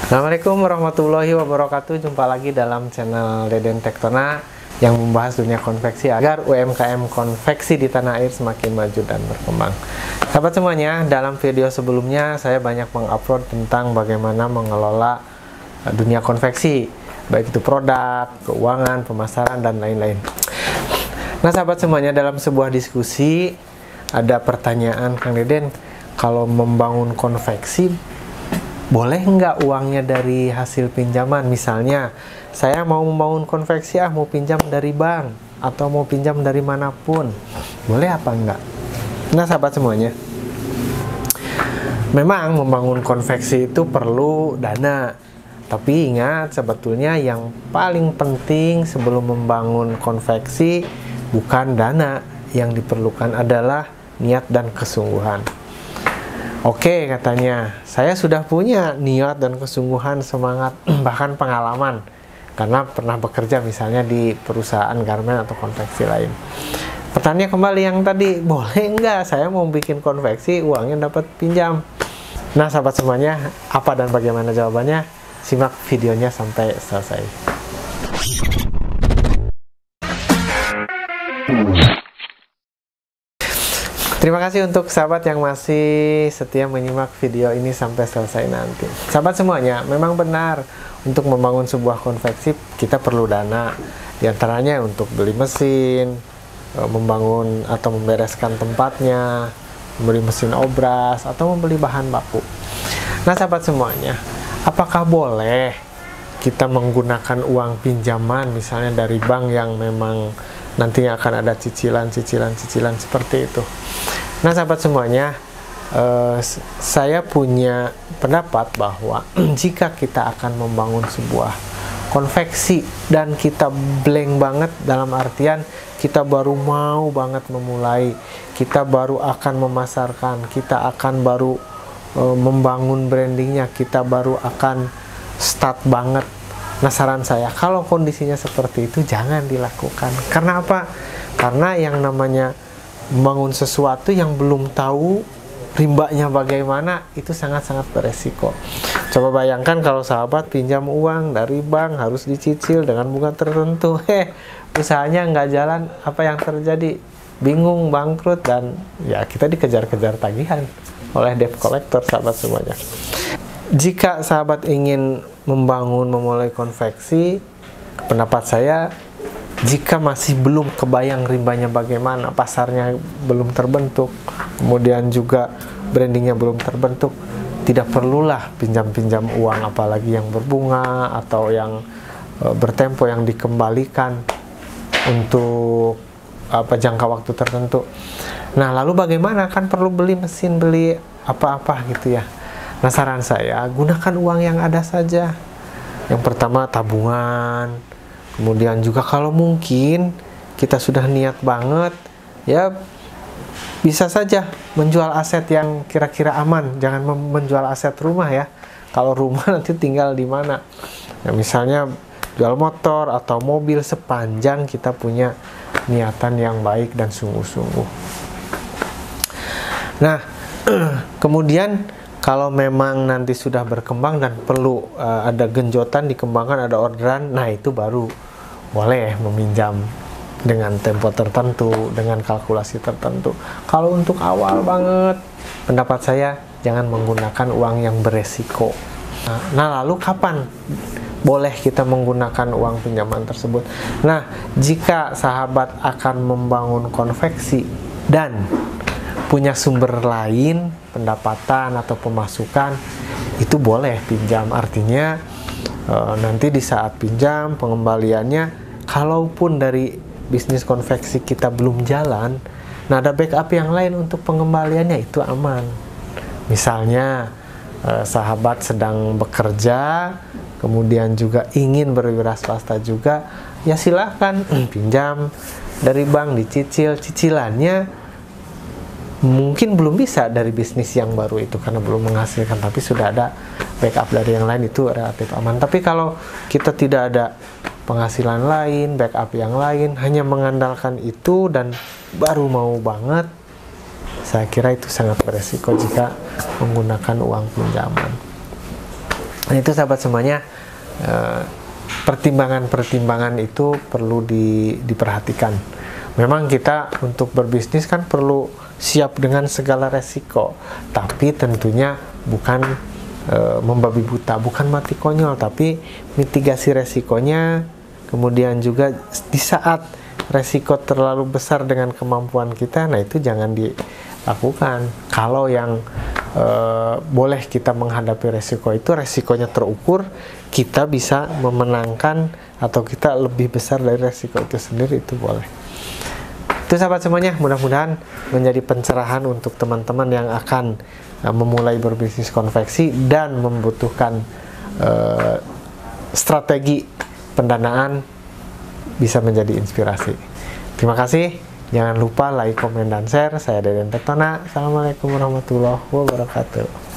Assalamualaikum warahmatullahi wabarakatuh. Jumpa lagi dalam channel Deden Tektona yang membahas dunia konveksi agar UMKM konveksi di tanah air semakin maju dan berkembang. Sahabat semuanya, dalam video sebelumnya saya banyak mengupload tentang bagaimana mengelola dunia konveksi, baik itu produk, keuangan, pemasaran, dan lain-lain. Nah sahabat semuanya, dalam sebuah diskusi ada pertanyaan, Kang Deden, kalau membangun konveksi boleh nggak uangnya dari hasil pinjaman? Misalnya saya mau membangun konveksi, mau pinjam dari bank atau mau pinjam dari manapun, boleh apa enggak? Nah sahabat semuanya, memang membangun konveksi itu perlu dana, tapi ingat sebetulnya yang paling penting sebelum membangun konveksi bukan dana, yang diperlukan adalah niat dan kesungguhan. Oke, katanya, saya sudah punya niat dan kesungguhan, semangat, bahkan pengalaman karena pernah bekerja misalnya di perusahaan garmen atau konveksi lain. Pertanyaan kembali yang tadi, boleh nggak saya mau bikin konveksi uangnya dapat pinjam? Nah sahabat semuanya, apa dan bagaimana jawabannya? Simak videonya sampai selesai. Terima kasih untuk sahabat yang masih setia menyimak video ini sampai selesai nanti. Sahabat semuanya, memang benar untuk membangun sebuah konveksi kita perlu dana. Di antaranya untuk beli mesin, membangun atau membereskan tempatnya, membeli mesin obras, atau membeli bahan baku. Nah sahabat semuanya, apakah boleh kita menggunakan uang pinjaman misalnya dari bank yang memang nantinya akan ada cicilan seperti itu? Nah sahabat semuanya, saya punya pendapat bahwa jika kita akan membangun sebuah konveksi dan kita blank banget, dalam artian kita baru mau banget memulai, kita baru akan memasarkan, kita akan baru membangun brandingnya, kita baru akan start banget. Nah saran saya, kalau kondisinya seperti itu jangan dilakukan. Karena apa? Karena yang namanya membangun sesuatu yang belum tahu rimbanya bagaimana, itu sangat-sangat beresiko. Coba bayangkan kalau sahabat pinjam uang dari bank harus dicicil dengan bunga tertentu, usahanya nggak jalan, apa yang terjadi? Bingung, bangkrut, dan ya kita dikejar-kejar tagihan oleh debt collector. Sahabat semuanya, jika sahabat ingin memulai konveksi, pendapat saya, jika masih belum kebayang rimbanya bagaimana, pasarnya belum terbentuk, kemudian juga brandingnya belum terbentuk, tidak perlulah pinjam-pinjam uang, apalagi yang berbunga atau yang bertempo, yang dikembalikan untuk jangka waktu tertentu. Nah lalu bagaimana? Kan perlu beli mesin, beli apa-apa gitu ya. Nah saran saya, gunakan uang yang ada saja. Yang pertama tabungan, kemudian juga kalau mungkin kita sudah niat banget, ya bisa saja menjual aset yang kira-kira aman. Jangan menjual aset rumah ya. Kalau rumah nanti tinggal di mana? Ya, misalnya jual motor atau mobil, sepanjang kita punya niatan yang baik dan sungguh-sungguh. Nah, kemudian kalau memang nanti sudah berkembang dan perlu ada genjotan, dikembangkan, ada orderan, nah itu baru boleh meminjam dengan tempo tertentu, dengan kalkulasi tertentu. Kalau untuk awal banget, pendapat saya jangan menggunakan uang yang beresiko. Nah lalu kapan boleh kita menggunakan uang pinjaman tersebut? Nah, jika sahabat akan membangun konveksi dan punya sumber lain, pendapatan atau pemasukan, itu boleh pinjam. Artinya nanti di saat pinjam, pengembaliannya, kalaupun dari bisnis konveksi kita belum jalan, nah ada backup yang lain untuk pengembaliannya, itu aman. Misalnya sahabat sedang bekerja, kemudian juga ingin berwira swasta juga, ya silahkan pinjam dari bank, dicicil. Cicilannya mungkin belum bisa dari bisnis yang baru itu karena belum menghasilkan, tapi sudah ada backup dari yang lain, itu relatif aman. Tapi kalau kita tidak ada penghasilan lain, backup yang lain, hanya mengandalkan itu dan baru mau banget, saya kira itu sangat beresiko jika menggunakan uang pinjaman. Nah, itu sahabat semuanya, pertimbangan-pertimbangan itu perlu diperhatikan. Memang kita untuk berbisnis kan perlu siap dengan segala resiko, tapi tentunya bukan membabi buta, bukan mati konyol, tapi mitigasi resikonya. Kemudian juga di saat resiko terlalu besar dengan kemampuan kita, nah itu jangan dilakukan. Kalau yang boleh kita menghadapi resiko itu, resikonya terukur, kita bisa memenangkan atau kita lebih besar dari resiko itu sendiri, itu boleh. Itu sahabat semuanya, mudah-mudahan menjadi pencerahan untuk teman-teman yang akan memulai berbisnis konveksi dan membutuhkan strategi pendanaan, bisa menjadi inspirasi. Terima kasih, jangan lupa like, komen, dan share. Saya Deden Tektona. Assalamualaikum warahmatullahi wabarakatuh.